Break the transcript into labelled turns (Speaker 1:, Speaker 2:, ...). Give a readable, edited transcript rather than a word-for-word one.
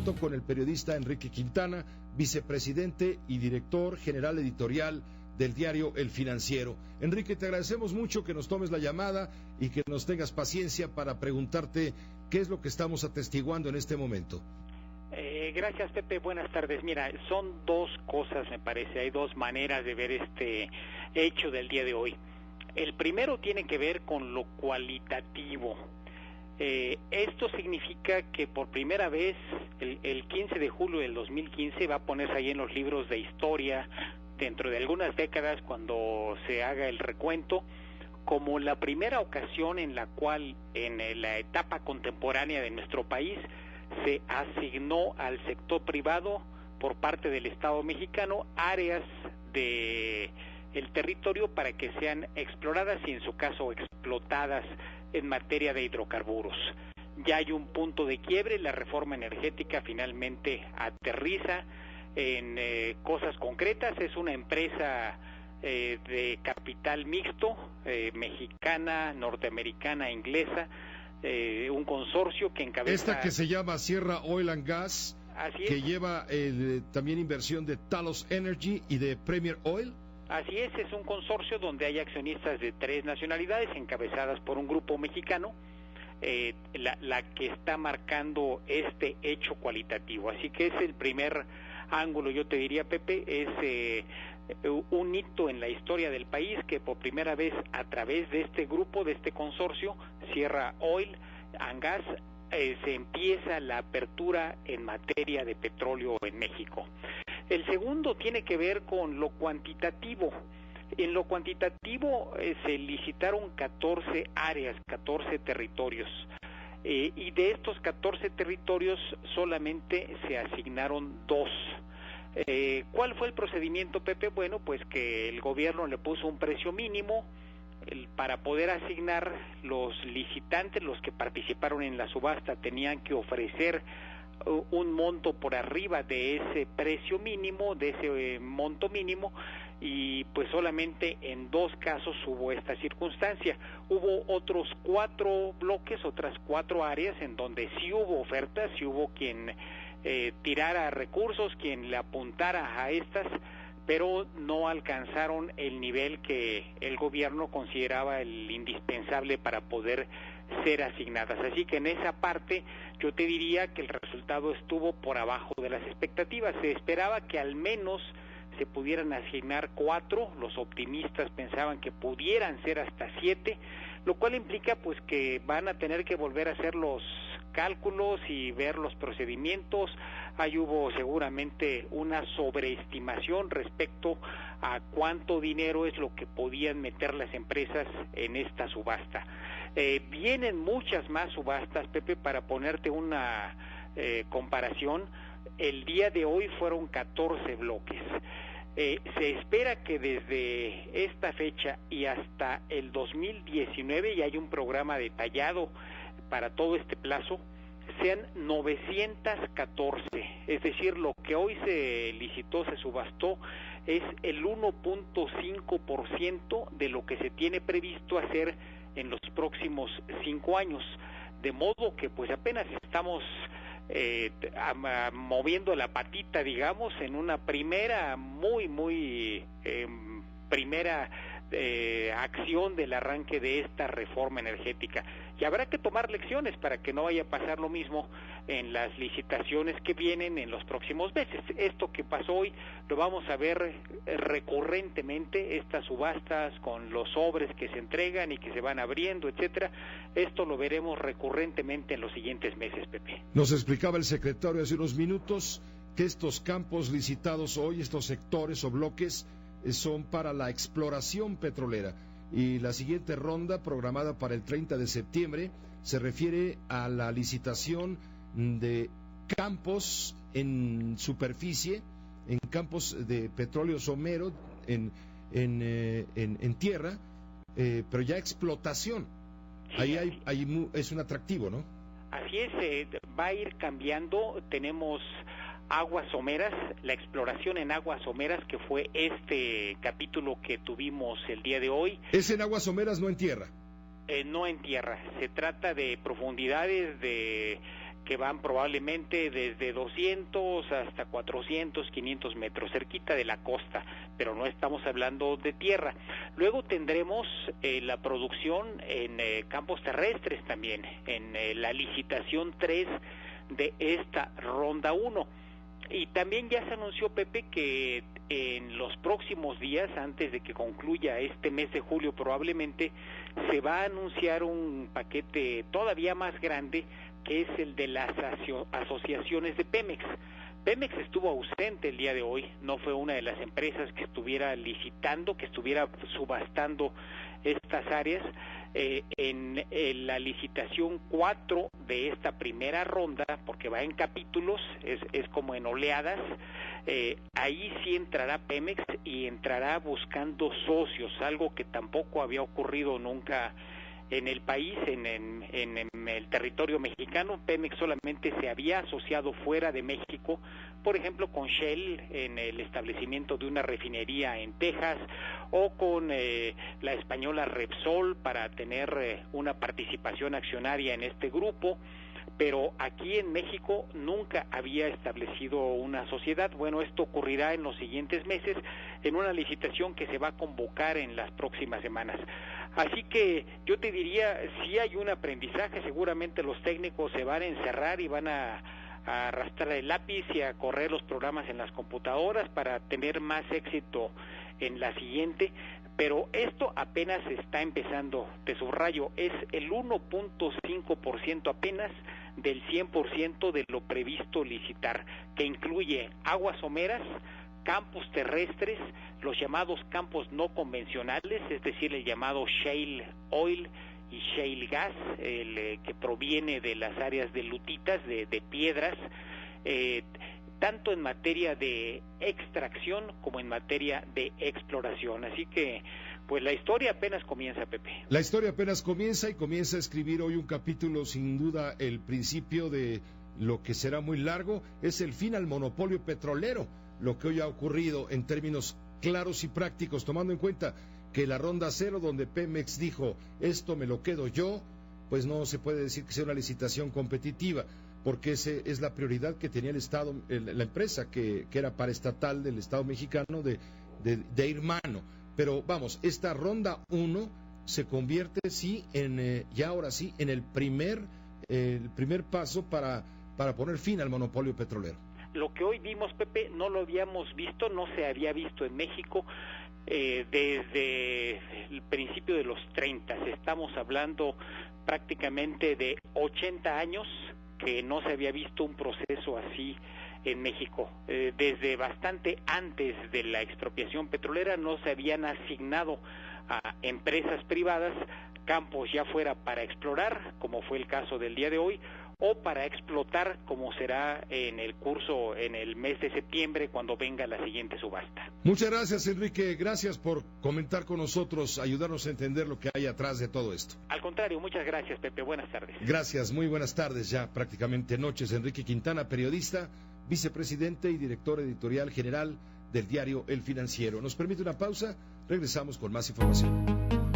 Speaker 1: contacto con el periodista Enrique Quintana, vicepresidente y director general editorial del diario El Financiero. Enrique, te agradecemos mucho que nos tomes la llamada y que nos tengas paciencia para preguntarte qué es lo que estamos atestiguando en este momento.
Speaker 2: Gracias, Pepe. Buenas tardes. Mira, son dos cosas, me parece. Hay dos maneras de ver este hecho del día de hoy. El primero tiene que ver con lo cualitativo. Esto significa que por primera vez, el 15 de julio del 2015, va a ponerse ahí en los libros de historia, dentro de algunas décadas, cuando se haga el recuento, como la primera ocasión en la cual, en la etapa contemporánea de nuestro país, se asignó al sector privado, por parte del Estado mexicano, áreas de el territorio para que sean exploradas y, en su caso, explotadas en materia de hidrocarburos. Ya hay un punto de quiebre, la reforma energética finalmente aterriza en cosas concretas. Es una empresa de capital mixto, mexicana, norteamericana, inglesa, un consorcio que encabeza...
Speaker 1: Esta que se llama Sierra Oil and Gas, que lleva también inversión de Talos Energy y de Premier Oil.
Speaker 2: Así es un consorcio donde hay accionistas de 3 nacionalidades encabezadas por un grupo mexicano, la que está marcando este hecho cualitativo. Así que es el primer ángulo, yo te diría, Pepe, es un hito en la historia del país, que por primera vez, a través de este grupo, de este consorcio, Sierra Oil and Gas, se empieza la apertura en materia de petróleo en México. El segundo tiene que ver con lo cuantitativo. En lo cuantitativo se licitaron 14 áreas, 14 territorios, y de estos 14 territorios solamente se asignaron 2. ¿Cuál fue el procedimiento, Pepe? Bueno, pues que el gobierno le puso un precio mínimo para poder asignar. Los licitantes, los que participaron en la subasta, tenían que ofrecer un monto por arriba de ese precio mínimo, de ese monto mínimo, y pues solamente en 2 casos hubo esta circunstancia. Hubo otros 4 bloques, otras 4 áreas en donde sí hubo ofertas, sí hubo quien tirara recursos, quien le apuntara a estas, pero no alcanzaron el nivel que el gobierno consideraba el indispensable para poder ser asignadas. Así que en esa parte yo te diría que el resultado estuvo por abajo de las expectativas. Se esperaba que al menos se pudieran asignar 4, los optimistas pensaban que pudieran ser hasta 7, lo cual implica pues que van a tener que volver a hacer los cálculos y ver los procedimientos. Ahí hubo seguramente una sobreestimación respecto a cuánto dinero es lo que podían meter las empresas en esta subasta. Vienen muchas más subastas, Pepe, para ponerte una comparación. El día de hoy fueron 14 bloques. Se espera que desde esta fecha y hasta el 2019, y hay un programa detallado para todo este plazo, sean 914, es decir, lo que hoy se licitó, se subastó, es el 1.5% de lo que se tiene previsto hacer en los próximos 5 años, de modo que pues apenas estamos moviendo la patita, digamos, en una primera, muy primera acción del arranque de esta reforma energética. Y habrá que tomar lecciones para que no vaya a pasar lo mismo en las licitaciones que vienen en los próximos meses. Esto que pasó hoy lo vamos a ver recurrentemente, estas subastas con los sobres que se entregan y que se van abriendo, etcétera. Esto lo veremos recurrentemente en los siguientes meses, Pepe.
Speaker 1: Nos explicaba el secretario hace unos minutos que estos campos licitados hoy, estos sectores o bloques, son para la exploración petrolera. Y la siguiente ronda, programada para el 30 de septiembre, se refiere a la licitación de campos en superficie, en campos de petróleo somero, en tierra, pero ya explotación. Ahí es un atractivo, ¿no?
Speaker 2: Así es, va a ir cambiando. Tenemos aguas someras, la exploración en aguas someras, que fue este capítulo que tuvimos el día de hoy.
Speaker 1: ¿Es en aguas someras, no en tierra?
Speaker 2: No en tierra, se trata de profundidades de que van probablemente desde 200 hasta 400, 500 metros, cerquita de la costa, pero no estamos hablando de tierra. Luego tendremos la producción en campos terrestres también, en la licitación 3 de esta ronda 1. Y también ya se anunció, Pepe, que en los próximos días, antes de que concluya este mes de julio probablemente, se va a anunciar un paquete todavía más grande, que es el de las asociaciones de Pemex. Pemex estuvo ausente el día de hoy, no fue una de las empresas que estuviera licitando, que estuviera subastando estas áreas. En la licitación 4 de esta primera ronda, porque va en capítulos, es como en oleadas, ahí sí entrará Pemex y entrará buscando socios, algo que tampoco había ocurrido nunca en el país, en el territorio mexicano. Pemex solamente se había asociado fuera de México, por ejemplo con Shell en el establecimiento de una refinería en Texas, o con la española Repsol para tener una participación accionaria en este grupo, pero aquí en México nunca había establecido una sociedad. Bueno, esto ocurrirá en los siguientes meses en una licitación que se va a convocar en las próximas semanas. Así que yo te diría, si hay un aprendizaje, seguramente los técnicos se van a encerrar y van a arrastrar el lápiz y a correr los programas en las computadoras para tener más éxito en la siguiente, pero esto apenas está empezando, te subrayo, es el 1.5% apenas del 100% de lo previsto licitar, que incluye aguas someras, campos terrestres, los llamados campos no convencionales, es decir, el llamado shale oil y shale gas, el que proviene de las áreas de lutitas, de piedras, tanto en materia de extracción como en materia de exploración. Así que, pues la historia apenas comienza, Pepe.
Speaker 1: La historia apenas comienza y comienza a escribir hoy un capítulo, sin duda, el principio de lo que será muy largo, es el fin al monopolio petrolero, lo que hoy ha ocurrido en términos claros y prácticos, tomando en cuenta que la ronda 0, donde Pemex dijo, esto me lo quedo yo, pues no se puede decir que sea una licitación competitiva, porque esa es la prioridad que tenía el Estado, la empresa que era paraestatal del Estado mexicano de ir mano. Pero vamos, esta ronda 1 se convierte sí en ya ahora sí en el primer paso para poner fin al monopolio petrolero.
Speaker 2: Lo que hoy vimos, Pepe, no lo habíamos visto, no se había visto en México desde el principio de los 30. Estamos hablando prácticamente de 80 años que no se había visto un proceso así en México. Desde bastante antes de la expropiación petrolera no se habían asignado a empresas privadas campos, ya fuera para explorar, como fue el caso del día de hoy, o para explotar, como será en el mes de septiembre, cuando venga la siguiente subasta.
Speaker 1: Muchas gracias, Enrique. Gracias por comentar con nosotros, ayudarnos a entender lo que hay atrás de todo esto.
Speaker 2: Al contrario, muchas gracias, Pepe. Buenas tardes.
Speaker 1: Gracias, muy buenas tardes, ya prácticamente noches. Enrique Quintana, periodista, vicepresidente y director editorial general del diario El Financiero. Nos permite una pausa, regresamos con más información.